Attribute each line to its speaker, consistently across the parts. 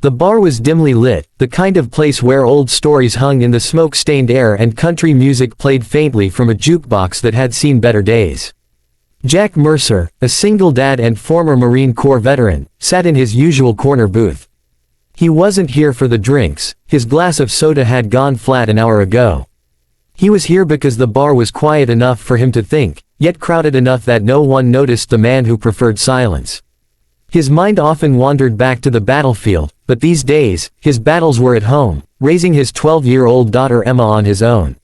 Speaker 1: The bar was dimly lit, the kind of place where old stories hung in the smoke-stained air and country music played faintly from a jukebox that had seen better days. Jack Mercer, a single dad and former Marine Corps veteran, sat in his usual corner booth. He wasn't here for the drinks, his glass of soda had gone flat an hour ago. He was here because the bar was quiet enough for him to think, yet crowded enough that no one noticed the man who preferred silence. His mind often wandered back to the battlefield, but these days, his battles were at home, raising his 12-year-old daughter Emma on his own.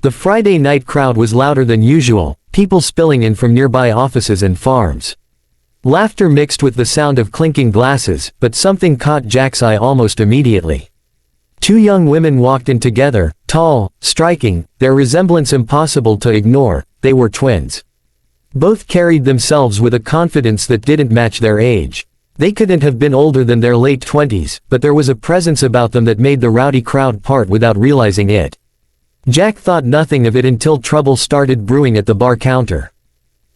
Speaker 1: The Friday night crowd was louder than usual, people spilling in from nearby offices and farms. Laughter mixed with the sound of clinking glasses, but something caught Jack's eye almost immediately. Two young women walked in together, tall, striking, their resemblance impossible to ignore. They were twins. Both carried themselves with a confidence that didn't match their age. They couldn't have been older than their late 20s, but there was a presence about them that made the rowdy crowd part without realizing it. Jack thought nothing of it until trouble started brewing at the bar counter.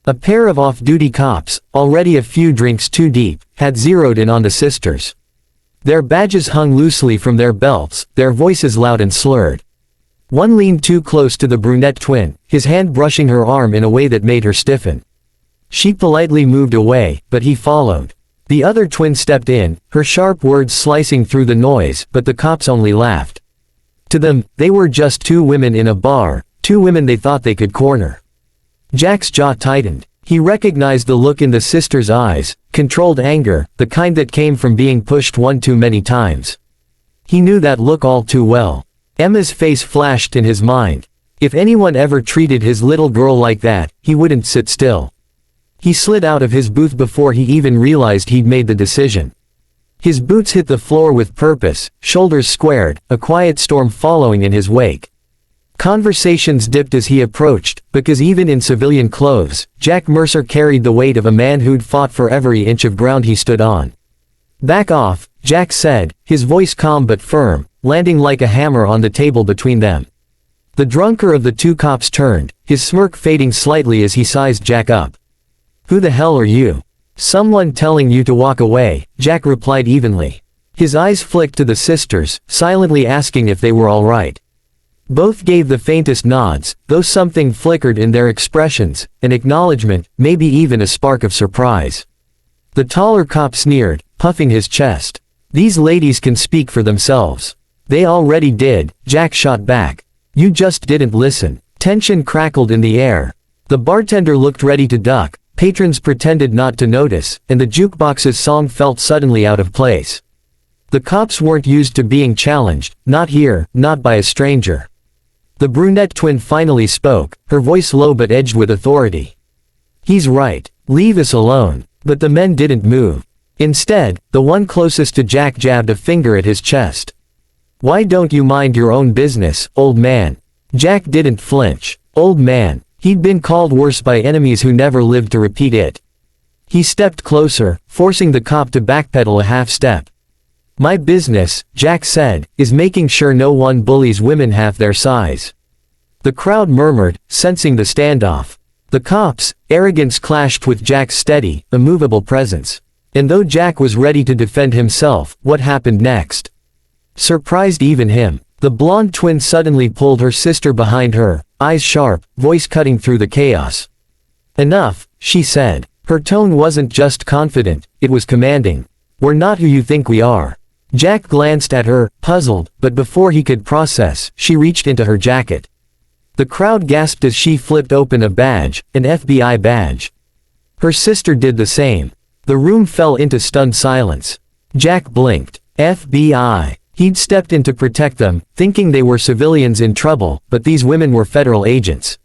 Speaker 1: A pair of off-duty cops, already a few drinks too deep, had zeroed in on the sisters. Their badges hung loosely from their belts, their voices loud and slurred. One leaned too close to the brunette twin, his hand brushing her arm in a way that made her stiffen. She politely moved away, but he followed. The other twin stepped in, her sharp words slicing through the noise, but the cops only laughed. To them, they were just two women in a bar, two women they thought they could corner. Jack's jaw tightened. He recognized the look in the sisters' eyes, controlled anger, the kind that came from being pushed one too many times. He knew that look all too well. Emma's face flashed in his mind. If anyone ever treated his little girl like that, he wouldn't sit still. He slid out of his booth before he even realized he'd made the decision. His boots hit the floor with purpose, shoulders squared, a quiet storm following in his wake. Conversations dipped as he approached, because even in civilian clothes, Jack Mercer carried the weight of a man who'd fought for every inch of ground he stood on. "Back off," Jack said, his voice calm but firm, landing like a hammer on the table between them. The drunker of the two cops turned, his smirk fading slightly as he sized Jack up. "Who the hell are you?" "Someone telling you to walk away," Jack replied evenly. His eyes flicked to the sisters, silently asking if they were all right. Both gave the faintest nods, though something flickered in their expressions, an acknowledgement, maybe even a spark of surprise. The taller cop sneered, puffing his chest. "These ladies can speak for themselves." "They already did," Jack shot back. "You just didn't listen." Tension crackled in the air. The bartender looked ready to duck, patrons pretended not to notice, and the jukebox's song felt suddenly out of place. The cops weren't used to being challenged, not here, not by a stranger. The brunette twin finally spoke, her voice low but edged with authority. "He's right. Leave us alone." But the men didn't move. Instead, the one closest to Jack jabbed a finger at his chest. "Why don't you mind your own business, old man?" Jack didn't flinch. Old man. He'd been called worse by enemies who never lived to repeat it. He stepped closer, forcing the cop to backpedal a half step. "My business," Jack said, "is making sure no one bullies women half their size." The crowd murmured, sensing the standoff. The cops' arrogance clashed with Jack's steady, immovable presence. And though Jack was ready to defend himself, what happened next surprised even him. The blonde twin suddenly pulled her sister behind her, eyes sharp, voice cutting through the chaos. "Enough," she said. Her tone wasn't just confident, it was commanding. "We're not who you think we are." Jack glanced at her, puzzled, but before he could process, she reached into her jacket. The crowd gasped as she flipped open a badge, an FBI badge. Her sister did the same. The room fell into stunned silence. Jack blinked. FBI. He'd stepped in to protect them, thinking they were civilians in trouble, but these women were federal agents.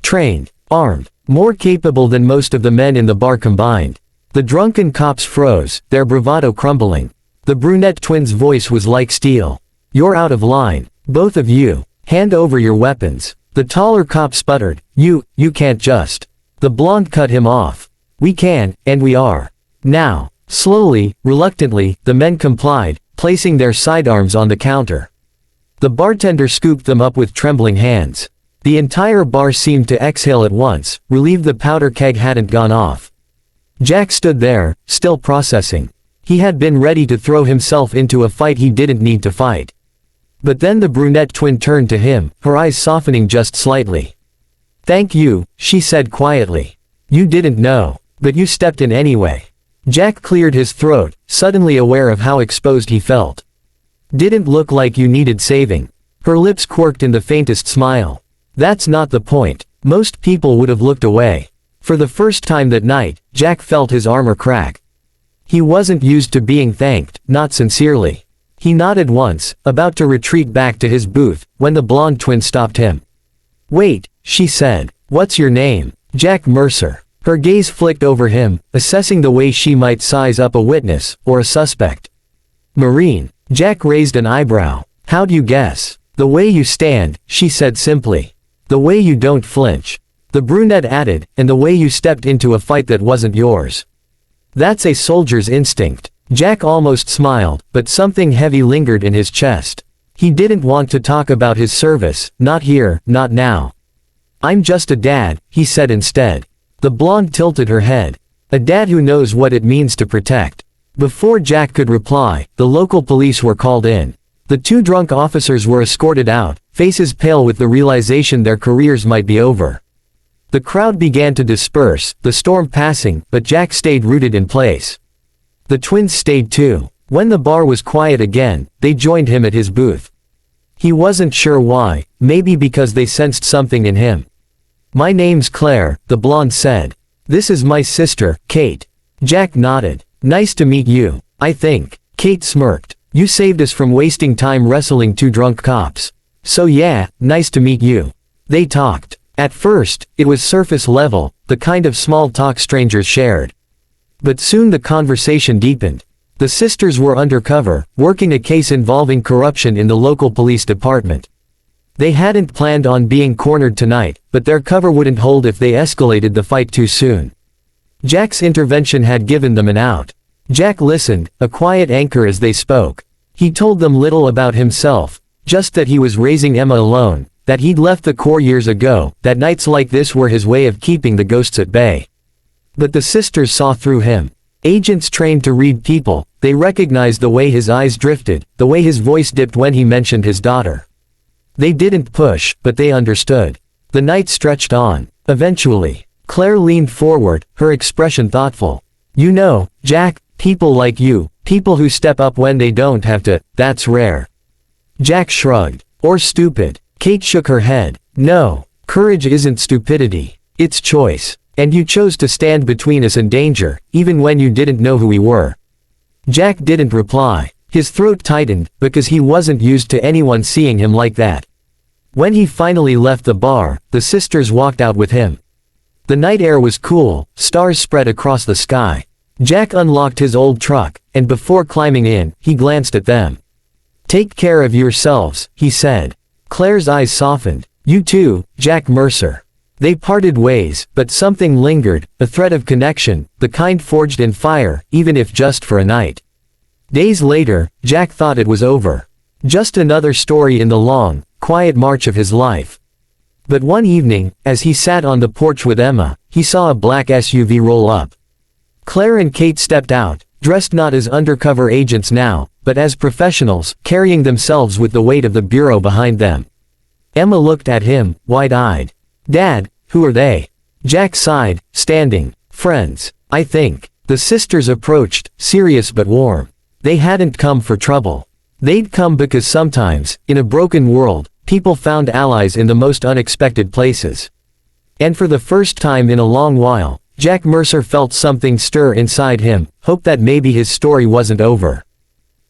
Speaker 1: Trained, armed, more capable than most of the men in the bar combined. The drunken cops froze, their bravado crumbling. The brunette twin's voice was like steel. "You're out of line. Both of you. Hand over your weapons." The taller cop sputtered, You can't just." The blonde cut him off. "We can, and we are. Now." Slowly, reluctantly, the men complied, placing their sidearms on the counter. The bartender scooped them up with trembling hands. The entire bar seemed to exhale at once, relieved the powder keg hadn't gone off. Jack stood there, still processing. He had been ready to throw himself into a fight he didn't need to fight. But then the brunette twin turned to him, her eyes softening just slightly. "Thank you," she said quietly. "You didn't know. But you stepped in anyway." Jack cleared his throat, suddenly aware of how exposed he felt. "Didn't look like you needed saving." Her lips quirked in the faintest smile. "That's not the point. Most people would have looked away." For the first time that night, Jack felt his armor crack. He wasn't used to being thanked, not sincerely. He nodded once, about to retreat back to his booth, when the blonde twin stopped him. "Wait," she said. "What's your name?" "Jack Mercer." Her gaze flicked over him, assessing the way she might size up a witness, or a suspect. "Marine." Jack raised an eyebrow. "How'd you guess?" "The way you stand," she said simply. "The way you don't flinch." The brunette added, "and the way you stepped into a fight that wasn't yours." "That's a soldier's instinct." Jack almost smiled, but something heavy lingered in his chest. He didn't want to talk about his service, not here, not now. "I'm just a dad," he said instead. The blonde tilted her head. "A dad who knows what it means to protect." Before Jack could reply, the local police were called in. The two drunk officers were escorted out, faces pale with the realization their careers might be over. The crowd began to disperse, the storm passing, but Jack stayed rooted in place. The twins stayed too. When the bar was quiet again, they joined him at his booth. He wasn't sure why, maybe because they sensed something in him. "My name's Claire," the blonde said. "This is my sister, Kate." Jack nodded. "Nice to meet you, I think." Kate smirked. "You saved us from wasting time wrestling two drunk cops. So yeah, nice to meet you." They talked. At first, it was surface level, the kind of small talk strangers shared. But soon the conversation deepened. The sisters were undercover, working a case involving corruption in the local police department. They hadn't planned on being cornered tonight, but their cover wouldn't hold if they escalated the fight too soon. Jack's intervention had given them an out. Jack listened, a quiet anchor as they spoke. He told them little about himself, just that he was raising Emma alone, that he'd left the Corps years ago, that nights like this were his way of keeping the ghosts at bay. But the sisters saw through him. Agents trained to read people, they recognized the way his eyes drifted, the way his voice dipped when he mentioned his daughter. They didn't push, but they understood. The night stretched on. Eventually, Claire leaned forward, her expression thoughtful. "You know, Jack, people like you, people who step up when they don't have to, that's rare." Jack shrugged. "Or stupid." Kate shook her head. "No, courage isn't stupidity. It's choice. And you chose to stand between us and danger, even when you didn't know who we were." Jack didn't reply. His throat tightened, because he wasn't used to anyone seeing him like that. When he finally left the bar, the sisters walked out with him. The night air was cool, stars spread across the sky. Jack unlocked his old truck, and before climbing in, he glanced at them. "Take care of yourselves," he said. Claire's eyes softened. "You too, Jack Mercer." They parted ways, but something lingered, a thread of connection, the kind forged in fire, even if just for a night. Days later, Jack thought it was over. Just another story in the long, quiet march of his life. But one evening, as he sat on the porch with Emma, he saw a black SUV roll up. Claire and Kate stepped out, dressed not as undercover agents now, but as professionals, carrying themselves with the weight of the bureau behind them. Emma looked at him, wide-eyed. "Dad, who are they?" Jack sighed, standing. "Friends, I think." The sisters approached, serious but warm. They hadn't come for trouble. They'd come because sometimes, in a broken world, people found allies in the most unexpected places. And for the first time in a long while, Jack Mercer felt something stir inside him, hope that maybe his story wasn't over.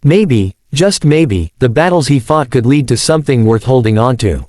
Speaker 1: Maybe, just maybe, the battles he fought could lead to something worth holding on to.